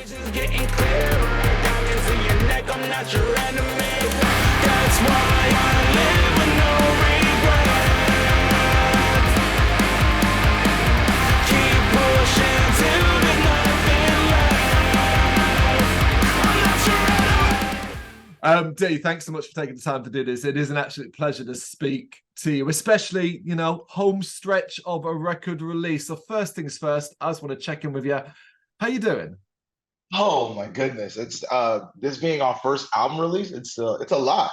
Vision's getting clearer. Diamonds in your neck, I'm not your enemy. That's why I live with no regrets. Keep pushing till there's nothing left. I'm not your enemy. D, thanks so much for taking the time to do this. It is an absolute pleasure to speak to you, especially, you know, home stretch of a record release. So first things first, I just want to check in with you. How you doing? Oh my goodness. It's this being our first album release, it's a lot.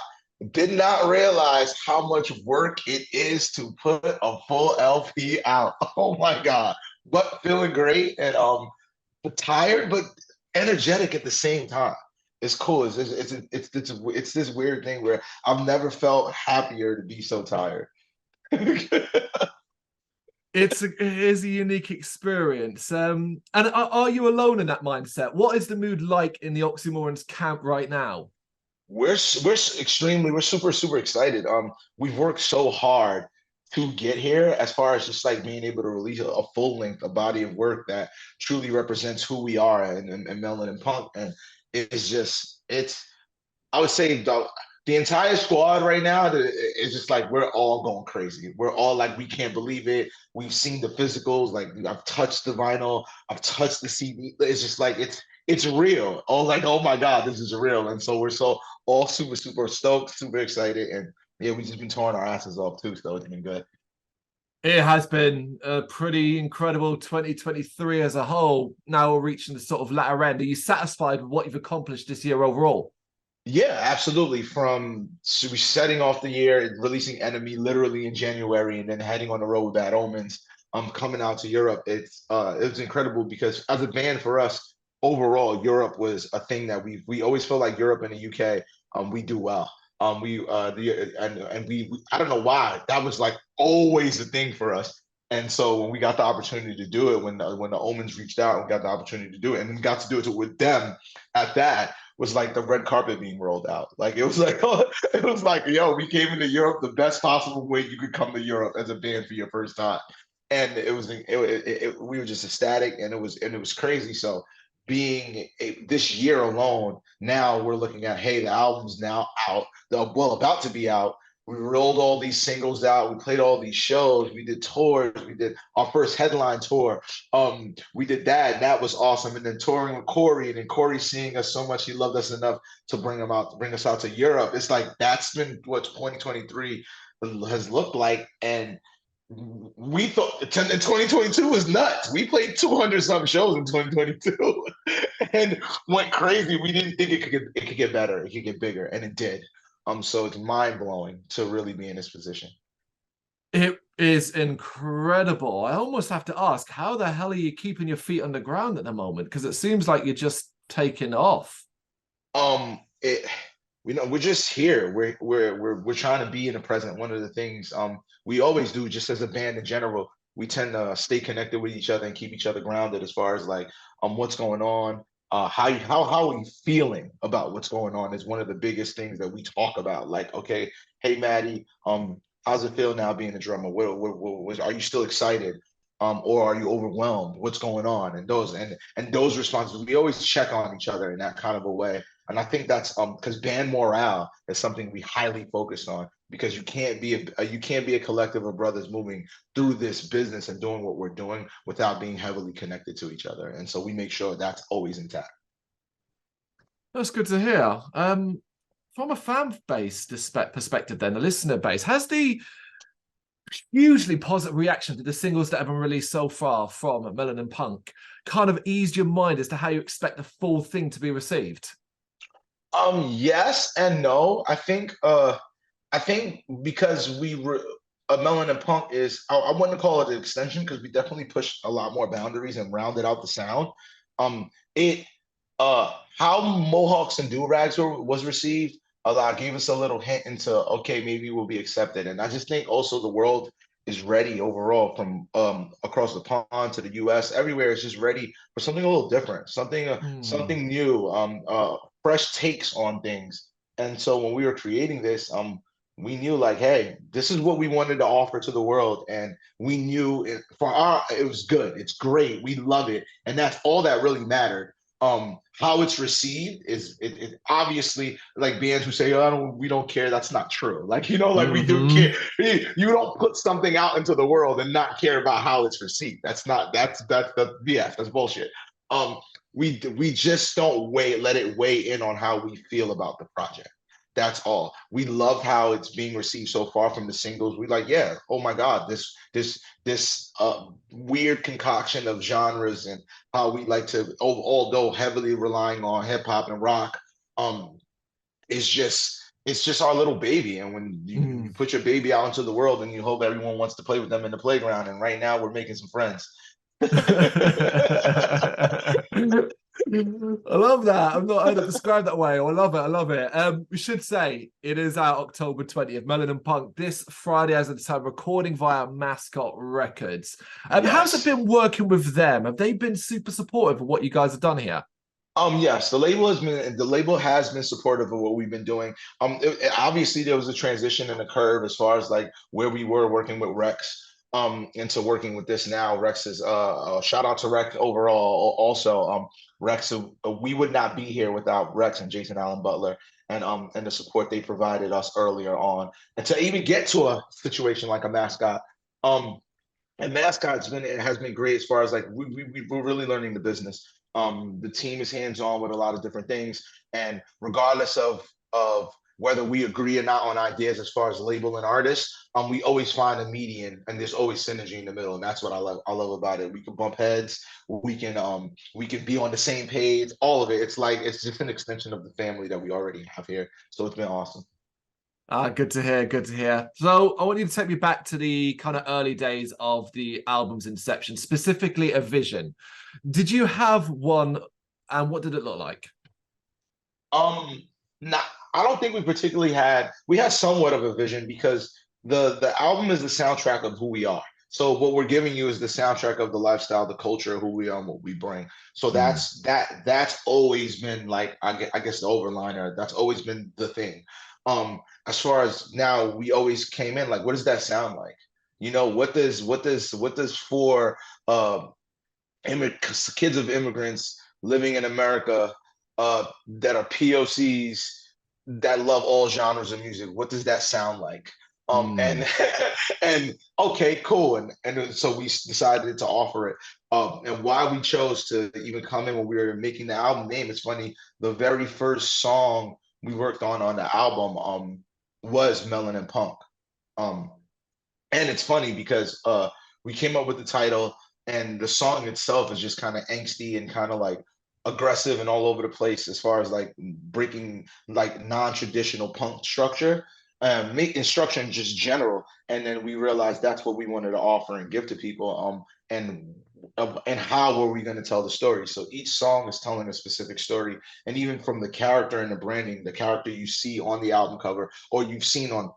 Did not realize how much work it is to put a full LP out. Oh my God. But feeling great and tired but energetic at the same time. It's cool. It's this weird thing where I've never felt happier to be so tired. It is a unique experience. And are you alone in that mindset? What is the mood like in the Oxymorrons camp right now? We're super excited. We've worked so hard to get here as far as just like being able to release a full length, a body of work that truly represents who we are and Melanin Punk. And I would say the entire squad right now is just like we're all going crazy. We're all like, we can't believe it. We've seen the physicals, like I've touched the vinyl, I've touched the CD. It's just like it's real. Oh, like, oh my God, this is real. And so we're all super stoked, super excited. And yeah, we've just been touring our asses off too, so it's been good. It has been a pretty incredible 2023 as a whole. Now we're reaching the sort of latter end. Are you satisfied with what you've accomplished this year overall? Yeah, absolutely. From setting off the year, releasing Enemy literally in January, and then heading on the road with Bad Omens, coming out to Europe. It was incredible because as a band for us, overall, Europe was a thing that we always feel like Europe and the UK, we do well. We I don't know why that was like always a thing for us. And so when we got the opportunity to do it, when the Omens reached out, we got the opportunity to do it, and we got to do it with them at that. Was like the red carpet being rolled out. Like it was like, it was like, yo, we came into Europe the best possible way you could come to Europe as a band for your first time, and we were just ecstatic, and it was crazy. So this year alone, now we're looking at, hey, the album's now out, about to be out. We rolled all these singles out. We played all these shows. We did tours. We did our first headline tour. We did that. And that was awesome. And then touring with Corey, and then Corey seeing us so much, he loved us enough to bring us out to Europe. It's like that's been what 2023 has looked like. And we thought 2022 was nuts. We played 200 some shows in 2022 and went crazy. We didn't think it could get better. It could get bigger, and it did. So it's mind-blowing to really be in this position. It is incredible. I almost have to ask, how the hell are you keeping your feet on the ground at the moment? Because it seems like you're just taking off. We're just here. We're trying to be in the present. One of the things we always do, just as a band in general, we tend to stay connected with each other and keep each other grounded as far as like what's going on. How are we feeling about what's going on is one of the biggest things that we talk about. Like, okay, hey Maddie, how's it feel now being a drummer? Are you still excited? Or are you overwhelmed? What's going on? And those responses, we always check on each other in that kind of a way. And I think that's because band morale is something we highly focus on, because you can't be a collective of brothers moving through this business and doing what we're doing without being heavily connected to each other. And so we make sure that's always intact. That's good to hear. From a fan base perspective, then the listener base, has the hugely positive reaction to the singles that have been released so far from Melanin Punk kind of eased your mind as to how you expect the full thing to be received? Yes and no. I think because Melanin Punk is, I wouldn't call it an extension, because we definitely pushed a lot more boundaries and rounded out the sound. How Mohawks and Do-Rags was received gave us a little hint into, okay, maybe we'll be accepted. And I just think also the world is ready overall, from across the pond to the US, everywhere is just ready for something a little different, something new, fresh takes on things. And so when we were creating this, we knew like, hey, this is what we wanted to offer to the world. And we knew it was good. It's great. We love it. And that's all that really mattered. How it's received is it obviously, like bands who say, oh, we don't care, that's not true. Like, you know, like we do care. You don't put something out into the world and not care about how it's received. That's the BS. That's bullshit. We just don't let it weigh in on how we feel about the project. That's all. We love how it's being received so far from the singles. We like, yeah, oh my God, this weird concoction of genres and how we like to, although heavily relying on hip hop and rock, it's just our little baby. And when you put your baby out into the world and you hope everyone wants to play with them in the playground, and right now we're making some friends. I love that. I've not heard it described that way. I love it. I love it. We should say it is out October 20th. Melanin Punk this Friday as of the time, recording via Mascot Records. Yes. How's it been working with them? Have they been super supportive of what you guys have done here? Yes, the label has been supportive of what we've been doing. Obviously there was a transition in the curve as far as like where we were working with Rex into working with this now. Rex is shout out to Rex overall. Also, Rex, we would not be here without Rex and Jason Allen Butler and the support they provided us earlier on, and to even get to a situation like a Mascot. And Mascot has been great as far as like we're really learning the business. The team is hands-on with a lot of different things, and regardless of whether we agree or not on ideas as far as label and artists, we always find a median, and there's always synergy in the middle, and that's what I love about it. We can bump heads, we can be on the same page, all of it. It's just an extension of the family that we already have here, so it's been awesome. Good to hear. Good to hear. So I want you to take me back to the kind of early days of the album's inception, specifically a vision. Did you have one, and what did it look like? I don't think we particularly had. We had somewhat of a vision because the album is the soundtrack of who we are. So what we're giving you is the soundtrack of the lifestyle, the culture, who we are, and what we bring. So that's always been like, I guess the overliner. That's always been the thing. As far as now, we always came in like, what does that sound like? You know, what does for kids of immigrants living in America that are POCs that love all genres of music, what does that sound like? And and okay, cool. And so we decided to offer it. And why we chose to even come in when we were making the album name, it's funny, the very first song we worked on the album was Melanin Punk. And it's funny because we came up with the title, and the song itself is just kind of angsty and kind of like aggressive and all over the place as far as like breaking like non-traditional punk structure, making structure in just general. And then we realized that's what we wanted to offer and give to people. And how were we going to tell the story? So each song is telling a specific story, and even from the character and the branding, the character you see on the album cover or you've seen on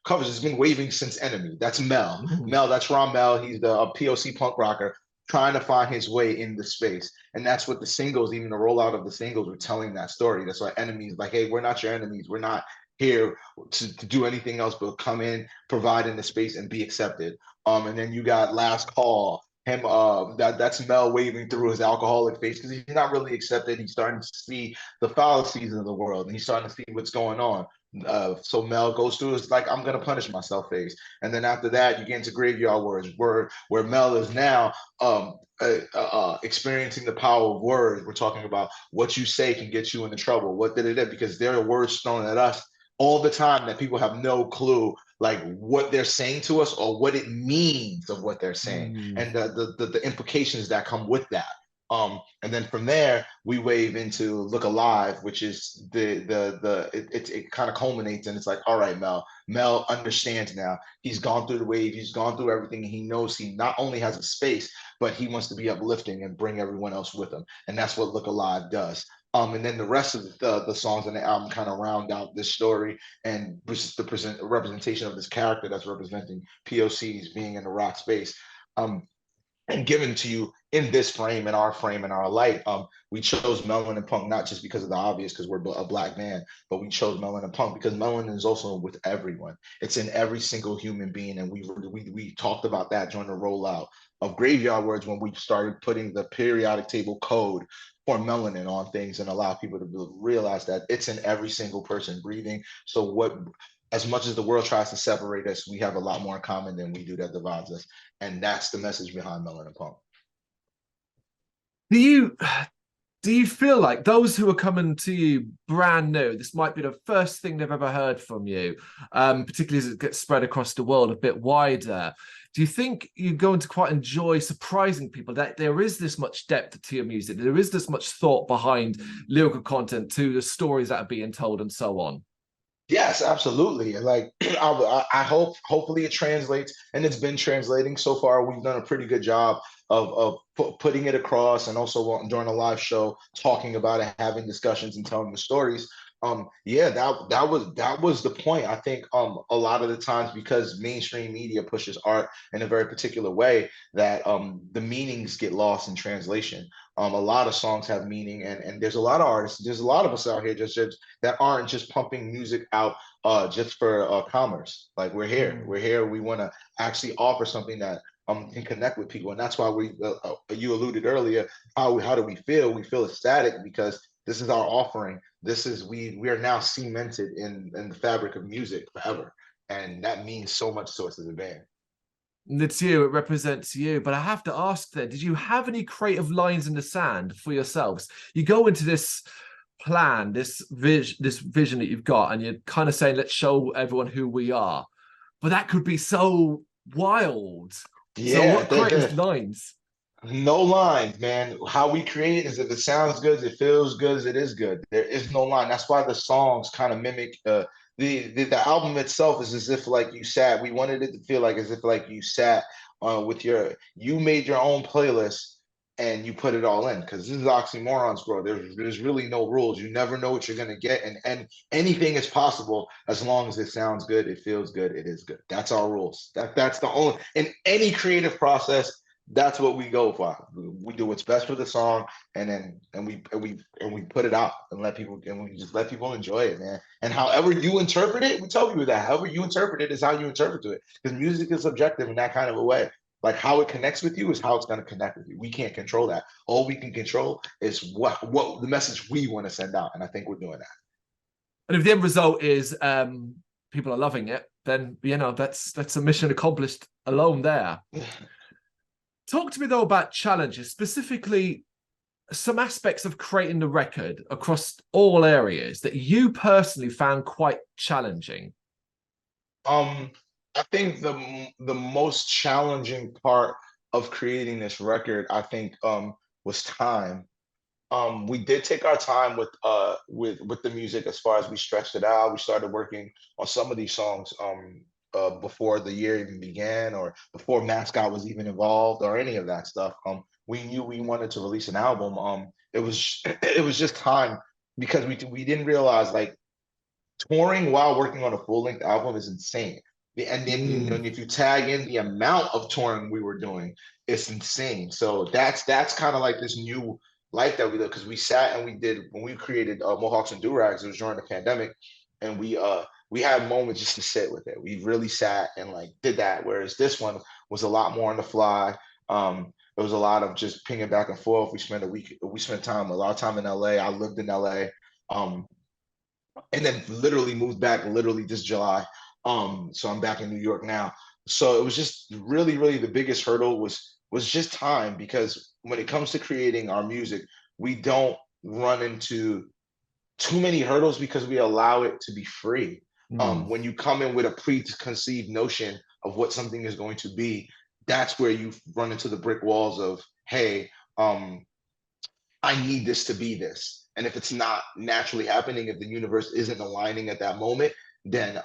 covers has been waving since Enemy. That's Mel. Mel, that's Ron Mel. He's the POC punk rocker trying to find his way in the space, and that's what the singles, even the rollout of the singles, were telling that story. That's why Enemy is like, hey, we're not your enemies. We're not here to do anything else but come in, provide in the space, and be accepted. And then you got Last Call. Him, that's Mel waving through his alcoholic face because he's not really accepted. He's starting to see the fallacies of the world, and he's starting to see what's going on. So Mel goes through his like, I'm gonna punish myself phase, and then after that, you get into Graveyard Words, where Mel is now experiencing the power of words. We're talking about what you say can get you into trouble. What did it? Because there are words thrown at us all the time that people have no clue like what they're saying to us or what it means of what they're saying, and the implications that come with that. And then from there we wave into Look Alive, which is it kind of culminates, and it's like, all right, Mel understands now. He's gone through the wave, he's gone through everything, and he knows he not only has a space, but he wants to be uplifting and bring everyone else with him, and that's what Look Alive does. And then the rest of the songs on the album kind of round out this story and the representation of this character that's representing POCs being in the rock space. And given to you in this frame, in our light. We chose Melanin Punk not just because of the obvious, because we're a Black man, but we chose Melanin Punk because melanin is also with everyone. It's in every single human being, and we talked about that during the rollout of Graveyard Words when we started putting the periodic table code pour melanin on things and allow people to realize that it's in every single person breathing. So as much as the world tries to separate us, we have a lot more in common than we do that divides us. And that's the message behind Melanin Punk. Do you feel like those who are coming to you brand new, this might be the first thing they've ever heard from you, particularly as it gets spread across the world a bit wider? Do you think you're going to quite enjoy surprising people that there is this much depth to your music, there is this much thought behind lyrical content to the stories that are being told and so on? Yes, absolutely. Like I hope, hopefully it translates, and it's been translating so far. We've done a pretty good job of putting it across, and also during a live show, talking about it, having discussions, and telling the stories. Yeah, that was the point. I think a lot of the times, because mainstream media pushes art in a very particular way, that the meanings get lost in translation. A lot of songs have meaning, and there's a lot of artists, there's a lot of us out here just that aren't just pumping music out just for commerce. Like we're here, we want to actually offer something that can connect with people, and that's why you alluded earlier, how do we feel? We feel ecstatic because this is our offering. This is we are now cemented in the fabric of music forever, and that means so much to us as a band. It's you, it represents you. But I have to ask then, did you have any creative lines in the sand for yourselves? You go into this plan, this vision that you've got, and you're kind of saying, let's show everyone who we are. But that could be so wild. Yeah, so what creative lines? No lines, man. How we create is if it sounds good, it feels good, it is good. There is no line. That's why the songs kind of mimic the album itself is as if like you sat. We wanted it to feel like as if like you sat with you made your own playlist and you put it all in, because this is Oxymorrons, bro. There's really no rules. You never know what you're gonna get, and anything is possible as long as it sounds good, it feels good, it is good. That's our rules. That's the only in any creative process. That's what we go for. We do what's best for the song, and we put it out and we just let people enjoy it, man. And however you interpret it, we tell people that however you interpret it is how you interpret it, because music is subjective in that kind of a way. Like how it connects with you is how it's going to connect with you. We can't control that. All we can control is what the message we want to send out, and I think we're doing that. And if the end result is people are loving it, then that's a mission accomplished alone there. Talk to me though about challenges, specifically some aspects of creating the record across all areas that you personally found quite challenging. I think the most challenging part of creating this record, I think, was time. We did take our time with the music as far as we stretched it out. We started working on some of these songs before the year even began, or before Mascot was even involved, or any of that stuff. We knew we wanted to release an album. It was just time, because we didn't realize, like, touring while working on a full-length album is insane. And then if you tag in the amount of touring we were doing, it's insane. So that's kind of like this new life that we live, because we sat and when we created Mohawks and Do-Rags, it was during the pandemic, and we had moments just to sit with it. We really sat and like did that. Whereas this one was a lot more on the fly. It was a lot of just pinging back and forth. We spent a lot of time in LA. I lived in LA. And then literally moved back literally this July. So I'm back in New York now. So it was just really, really the biggest hurdle was just time, because when it comes to creating our music, we don't run into too many hurdles because we allow it to be free. When you come in with a preconceived notion of what something is going to be, that's where you run into the brick walls of, hey, I need this to be this. And if it's not naturally happening, if the universe isn't aligning at that moment, then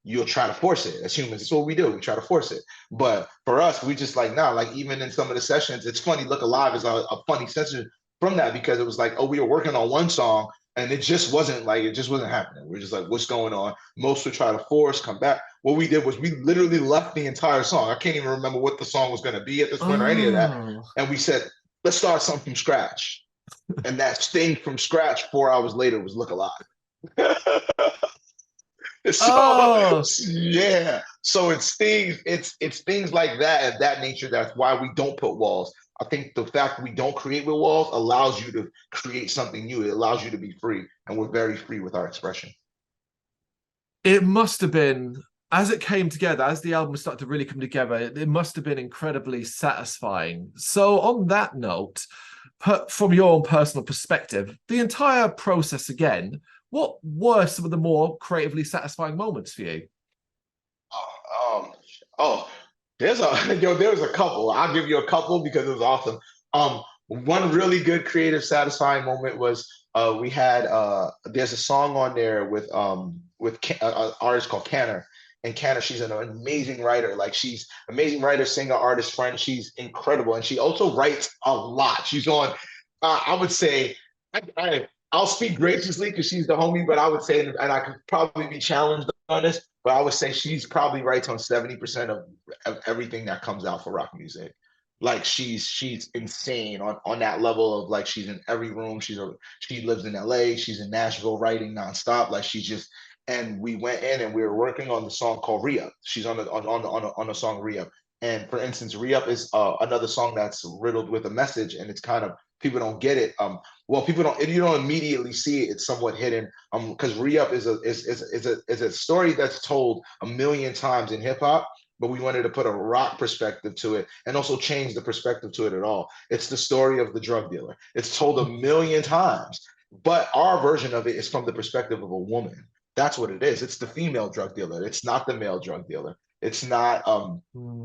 you'll try to force it. As humans, it's what we do. We try to force it. But for us, we just like, nah, like even in some of the sessions, it's funny. Look Alive is a funny session from that, because it was like, oh, we were working on one song and it just wasn't happening. We're just like, what's going on? Most would try to force, come back. What we did was we literally left the entire song. I can't even remember what the song was going to be at this point or any of that. And we said, let's start something from scratch. And that thing from scratch 4 hours later was Look Alive. So yeah, so it's things like that, of that nature. That's why we don't put walls. I think the fact that we don't create with walls allows you to create something new. It allows you to be free, and we're very free with our expression. It must have been, as it came together, as the album started to really come together, it must have been incredibly satisfying. So on that note, from your own personal perspective, the entire process again, what were some of the more creatively satisfying moments for you? Oh, there's a couple. I'll give you a couple because it was awesome. One really good creative satisfying moment was we had there's a song on there with an artist called KANNER. And KANNER, she's an amazing writer. Like, she's amazing writer, singer, artist, friend. She's incredible, and she also writes a lot. She's on. I would say I'll speak graciously because she's the homie, but I would say, and I could probably be challenged on this, but I would say she's probably writes on 70% of everything that comes out for rock music. Like, she's insane on that level of, like, she's in every room. She lives in LA. She's in Nashville writing nonstop. Like, she's just. And we went in and we were working on the song called Re-Up. She's on the song Re-Up. And for instance, Re-Up is another song that's riddled with a message, and it's kind of, people don't get it. Well, people don't, you don't immediately see it. It's somewhat hidden. Because Re-Up is a story that's told a million times in hip hop, but we wanted to put a rock perspective to it and also change the perspective to it at all. It's the story of the drug dealer. It's told a million times, but our version of it is from the perspective of a woman. That's what it is. It's the female drug dealer. It's not the male drug dealer. It's not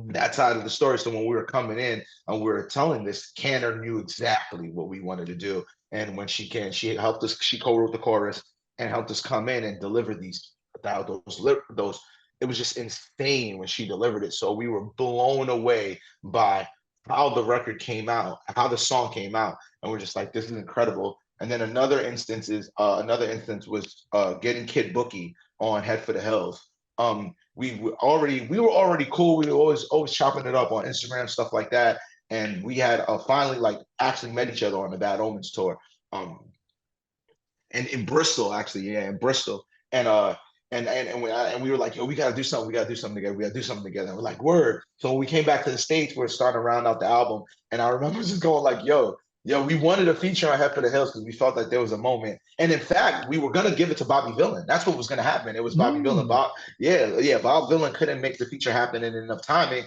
that side of the story. So when we were coming in and we were telling this, KANNER knew exactly what we wanted to do. And when she helped us, she co-wrote the chorus and helped us come in and deliver those. It was just insane when she delivered it. So we were blown away by how the record came out, how the song came out. And we're just like, this is incredible. And then another instance was getting Kid Bookie on Head for the Hills. We were already cool. We were always chopping it up on Instagram, stuff like that. And we had finally, like, actually met each other on the Bad Omens tour. And in Bristol, actually, yeah, in Bristol. And we were like, yo, we gotta do something. We gotta do something together. And we're like, word. So when we came back to the States, we were starting to round out the album. And I remember just going like, yo, we wanted a feature on Head for the Hills because we felt like there was a moment. And in fact, we were gonna give it to Bobby Villain. That's what was gonna happen. It was Bobby Villain. Bob Villain couldn't make the feature happen in enough timing.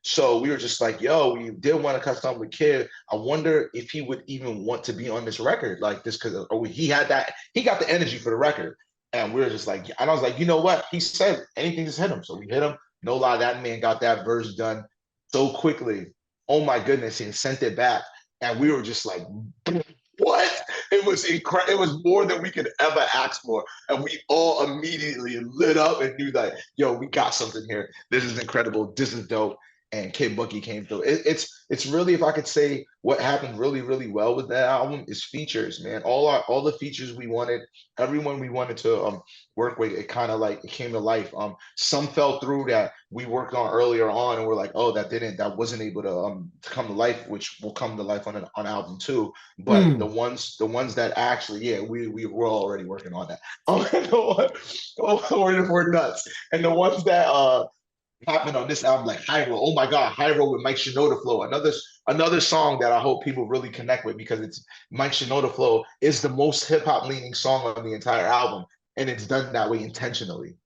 So we were just like, yo, we did want to cut something with Kid. I wonder if he would even want to be on this record like this, because he got the energy for the record. And we were just like, and I was like, you know what? He said anything, just hit him. So we hit him. No lie, that man got that verse done so quickly. Oh my goodness, he sent it back. And we were just like, what? It was incredible. It was more than we could ever ask for. And we all immediately lit up and knew that, yo, we got something here. This is incredible. This is dope. And Kid Bookie came through. It's really, if I could say what happened really, really well with that album is features, man. All the features we wanted, everyone we wanted to work with, it kind of like it came to life. Some fell through that we worked on earlier on, and we're like, oh, that wasn't able to come to life, which will come to life on album 2. But the ones that actually, yeah, we were already working on that. We're nuts. And the ones that happened on this album, like Hyro. Oh my God, Hyro with Mike Shinoda Flow. Another song that I hope people really connect with, because it's Mike Shinoda Flow is the most hip hop leaning song on the entire album, and it's done that way intentionally.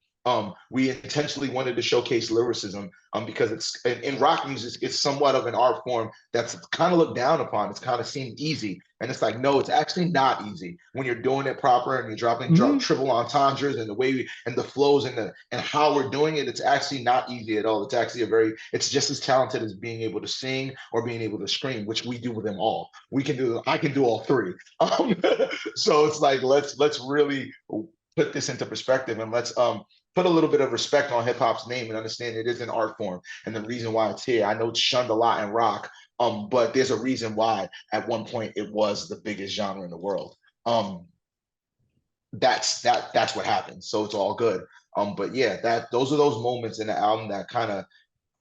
We intentionally wanted to showcase lyricism because it's in rock music, it's somewhat of an art form that's kind of looked down upon. It's kind of seen easy, and it's like, no, it's actually not easy when you're doing it proper and you're dropping triple entendres and the way and the flows and how we're doing it. It's actually not easy at all. It's actually it's just as talented as being able to sing or being able to scream, which we do with them all. I can do all three. So it's like, let's really put this into perspective, and let's put a little bit of respect on hip hop's name and understand it is an art form. And the reason why it's here, I know it's shunned a lot in rock, but there's a reason why at one point it was the biggest genre in the world. That's what happened. So it's all good. But yeah, those are those moments in the album that kind of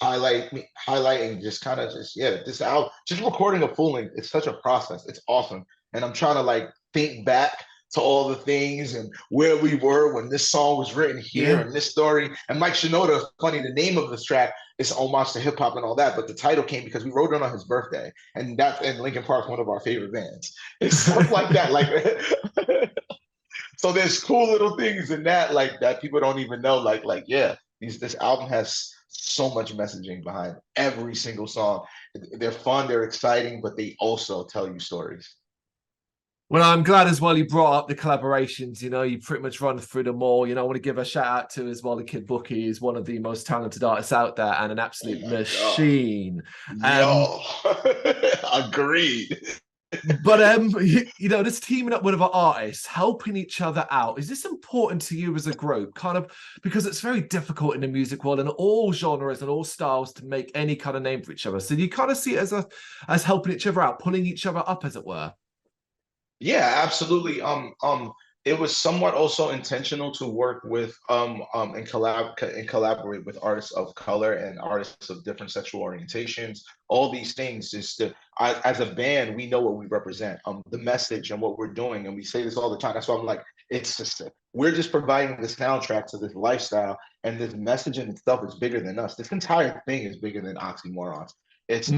highlighting just kind of this album, just recording a full length. It's such a process. It's awesome. And I'm trying to like think back to all the things and where we were when this song was written here and this story. And Mike Shinoda, funny, the name of this track is homage to hip hop and all that, but the title came because we wrote it on his birthday, and Linkin Park's one of our favorite bands. It's stuff like that, like. So there's cool little things in that, like that people don't even know. Like yeah, this album has so much messaging behind every single song. They're fun, they're exciting, but they also tell you stories. Well, I'm glad as well you brought up the collaborations. You know, you pretty much run through them all. You know, I want to give a shout out to as well the kid Bookie. Is one of the most talented artists out there and an absolute machine. Agreed. But you know, this teaming up with other artists, helping each other out, is this important to you as a group? Kind of because it's very difficult in the music world and all genres and all styles to make any kind of name for each other. So you kind of see it as helping each other out, pulling each other up, as it were. Yeah, absolutely. It was somewhat also intentional to work with and collaborate with artists of color and artists of different sexual orientations. All these things is to, as a band, we know what we represent, the message and what we're doing, and we say this all the time. That's why I'm like, it's just we're just providing the soundtrack to this lifestyle, and this message in itself is bigger than us. This entire thing is bigger than Oxymorrons. It's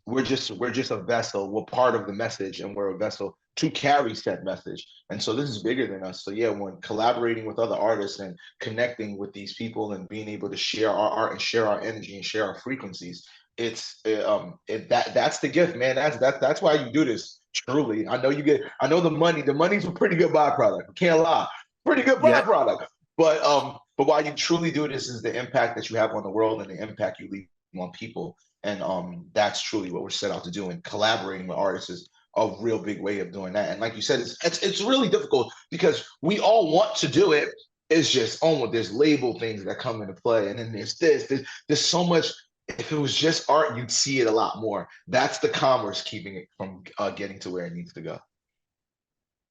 we're just a vessel. We're part of the message, and we're a vessel to carry said message. And so this is bigger than us. So yeah, when collaborating with other artists and connecting with these people and being able to share our art and share our energy and share our frequencies, that's the gift, man. That's why you do this. Truly, I know the money's a pretty good byproduct. Can't lie, pretty good byproduct. But why you truly do this is the impact that you have on the world and the impact you leave on people. And that's truly what we're set out to do. And collaborating with artists is a real big way of doing that. And like you said, it's really difficult because we all want to do it. It's just there's label things that come into play, and then there's so much. If it was just art, you'd see it a lot more. That's the commerce keeping it from getting to where it needs to go.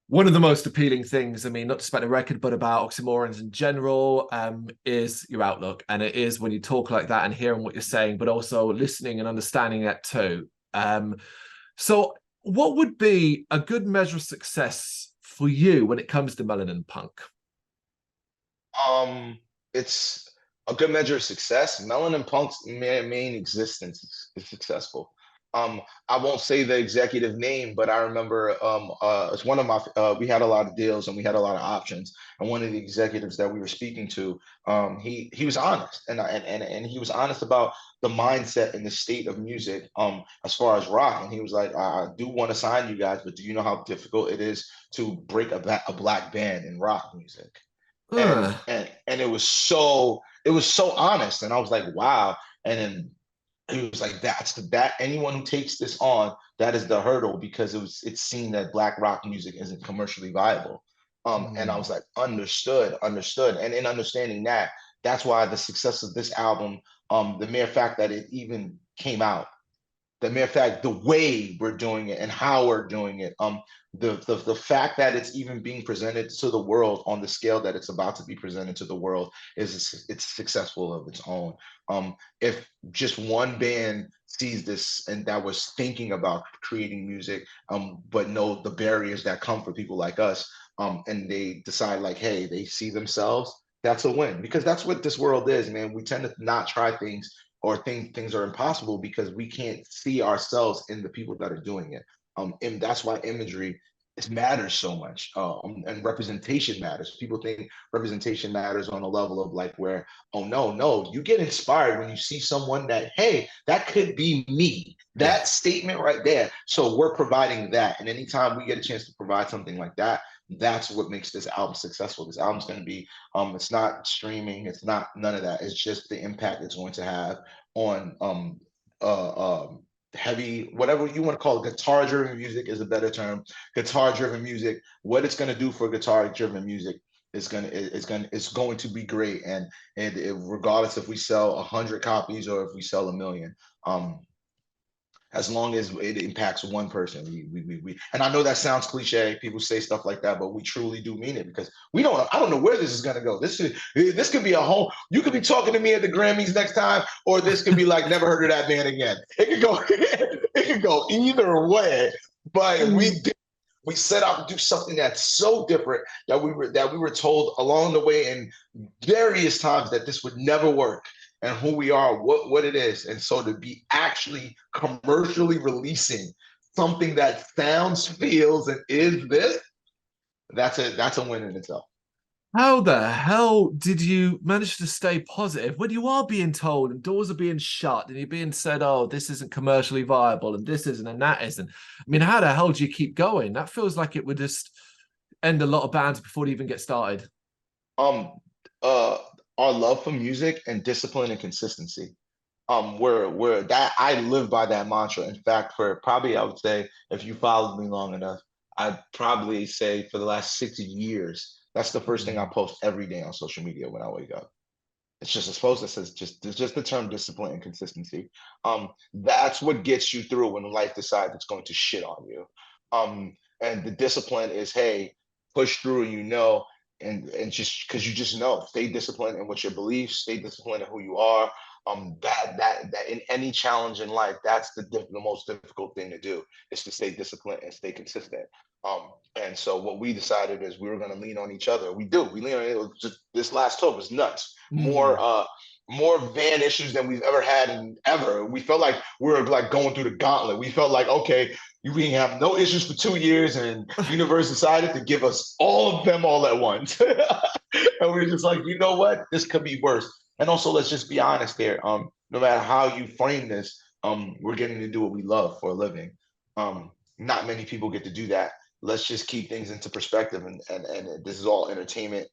One of the most appealing things, I mean, not just about the record, but about Oxymorrons in general, is your outlook. And it is when you talk like that and hearing what you're saying, but also listening and understanding that too. So what would be a good measure of success for you when it comes to Melanin Punk? It's a good measure of success. Melanin Punk's main existence is successful. I won't say the executive name, but I remember it's one of my we had a lot of deals and we had a lot of options. And one of the executives that we were speaking to, he was honest and he was honest about the mindset and the state of music as far as rock. And he was like, I do want to sign you guys, but do you know how difficult it is to break a black band in rock music? And it was so honest. And I was like, wow. And then he was like, that anyone who takes this on, that is the hurdle, because it's seen that black rock music isn't commercially viable. And I was like, understood. And in understanding that, that's why the success of this album, the mere fact that it even came out, the mere fact, the way we're doing it and how we're doing it, the fact that it's even being presented to the world on the scale that it's about to be presented to the world it's successful of its own. If just one band sees this and that was thinking about creating music, but know the barriers that come for people like us, and they decide like, hey, they see themselves, that's a win, because that's what this world is, man. We tend to not try things or think things are impossible because we can't see ourselves in the people that are doing it. And that's why imagery matters so much, and representation matters. People think representation matters on a level of like where, oh no, you get inspired when you see someone that, hey, that could be me. That statement right there. So we're providing that, and anytime we get a chance to provide something like that, that's what makes this album successful. This album's going to be, it's not streaming, it's not none of that. It's just the impact it's going to have on heavy, whatever you want to call it, guitar-driven music is a better term. Guitar-driven music, what it's going to do for guitar-driven music is going to be great. And regardless if we sell 100 copies or if we sell 1 million, as long as it impacts one person, we and I know that sounds cliche. People say stuff like that, but we truly do mean it, because I don't know where this is gonna go. This could be a whole. You could be talking to me at the Grammys next time, or this could be like, never heard of that band again. It could go either way. But We set out to do something that's so different that we were told along the way in various times that this would never work, and who we are, what it is. And so to be actually commercially releasing something that sounds, feels, and is this, that's a win in itself. How the hell did you manage to stay positive when you are being told and doors are being shut and you're being said, oh, this isn't commercially viable and this isn't and that isn't? I mean, how the hell do you keep going? That feels like it would just end a lot of bands before they even get started. Our love for music and discipline and consistency. Where that I live by that mantra. In fact, for probably, I would say, if you followed me long enough, I'd probably say for the last 60 years, that's the first thing I post every day on social media when I wake up. It's just a post that says just the term discipline and consistency. That's what gets you through when life decides it's going to shit on you. And the discipline is, hey, push through, and just because you just know, stay disciplined in what your beliefs, stay disciplined in who you are. That in any challenge in life, that's the most difficult thing to do, is to stay disciplined and stay consistent. And so what we decided is we were going to lean on each other. We lean on it. Was just, this last tour was nuts. More van issues than we've ever had ever. We felt like we were like going through the gauntlet. We felt like, okay, we have no issues for 2 years, and universe decided to give us all of them all at once. And we were just like, you know what, this could be worse. And also, let's just be honest here. No matter how you frame this, we're getting to do what we love for a living. Not many people get to do that. Let's just keep things into perspective, and this is all entertainment.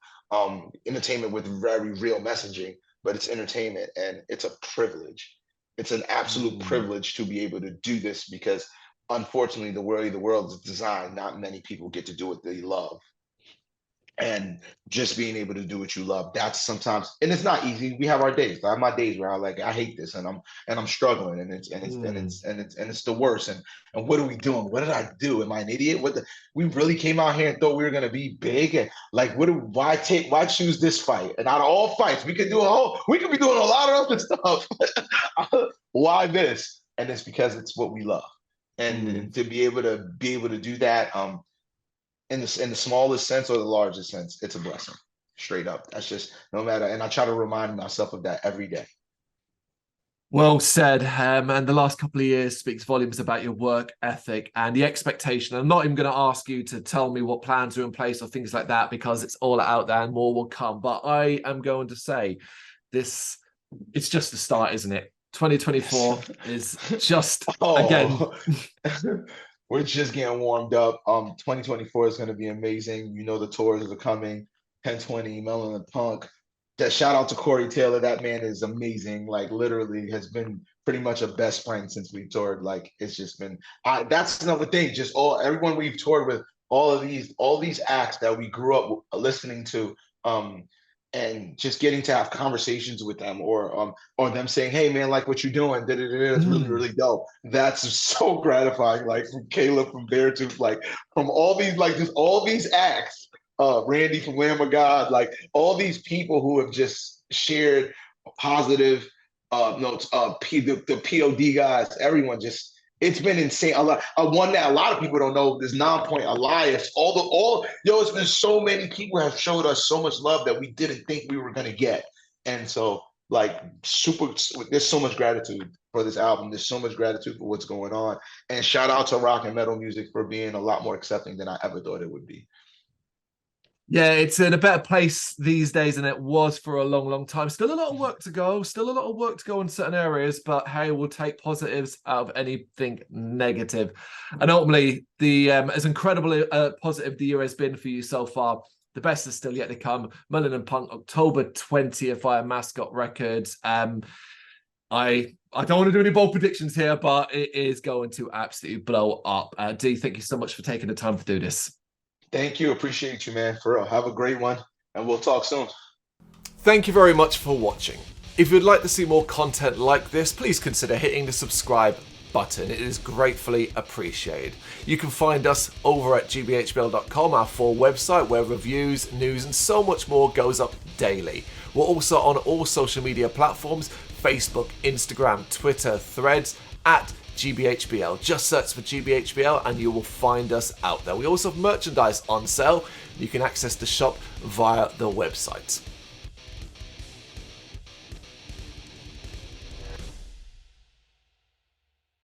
Entertainment with very real messaging, but it's entertainment, and it's a privilege. It's an absolute privilege to be able to do this, because unfortunately, the way the world is designed, not many people get to do what they love. And just being able to do what you love, that's sometimes, and it's not easy. We have our days. I have my days where I hate this, and I'm struggling, and it's the worst. And what are we doing? What did I do? Am I an idiot? We really came out here and thought we were gonna be big, and like, why choose this fight? And out of all fights, we could be doing a lot of other stuff. Why this? And it's because it's what we love, and to be able to do that, in the smallest sense or the largest sense, it's a blessing. Straight up. That's just, no matter. And I try to remind myself of that every day. Well said. And the last couple of years speaks volumes about your work ethic and the expectation. I'm not even going to ask you to tell me what plans are in place or things like that, because it's all out there and more will come. But I am going to say this, it's just the start, isn't it? 2024 is just, again. We're just getting warmed up. 2024 is going to be amazing. The tours are coming. 1020, Melanin Punk. That shout out to Corey Taylor. That man is amazing. Like, literally has been pretty much a best friend since we toured. Like, it's just been. That's another thing. Just everyone we've toured with, all these acts that we grew up listening to. And just getting to have conversations with them, or them saying, "Hey, man, like what you're doing, it's really, really dope." That's so gratifying. Like, from Caleb, from Beartooth, like from all these, like just all these acts. Randy from Lamb of God, like all these people who have just shared positive notes. The POD guys, everyone just. It's been insane. One that a lot of people don't know, this Non-Point Elias, it's been so many people have showed us so much love that we didn't think we were going to get. And so, like, there's so much gratitude for this album. There's so much gratitude for what's going on. And shout out to rock and metal music for being a lot more accepting than I ever thought it would be. Yeah, it's in a better place these days than it was for a long, long time. Still a lot of work to go. Still a lot of work to go in certain areas, but hey, we'll take positives out of anything negative. And ultimately, as incredibly positive the year has been for you so far, the best is still yet to come. Melanin Punk, October 20th via Mascot Records. I don't want to do any bold predictions here, but it is going to absolutely blow up. D, thank you so much for taking the time to do this. Thank you. Appreciate you, man. For real. Have a great one, and we'll talk soon. Thank you very much for watching. If you'd like to see more content like this, please consider hitting the subscribe button. It is gratefully appreciated. You can find us over at gbhbl.com, our full website, where reviews, news, and so much more goes up daily. We're also on all social media platforms: Facebook, Instagram, Twitter, Threads, at GBHBL. Just search for GBHBL and you will find us out there. We also have merchandise on sale. You can access the shop via the website.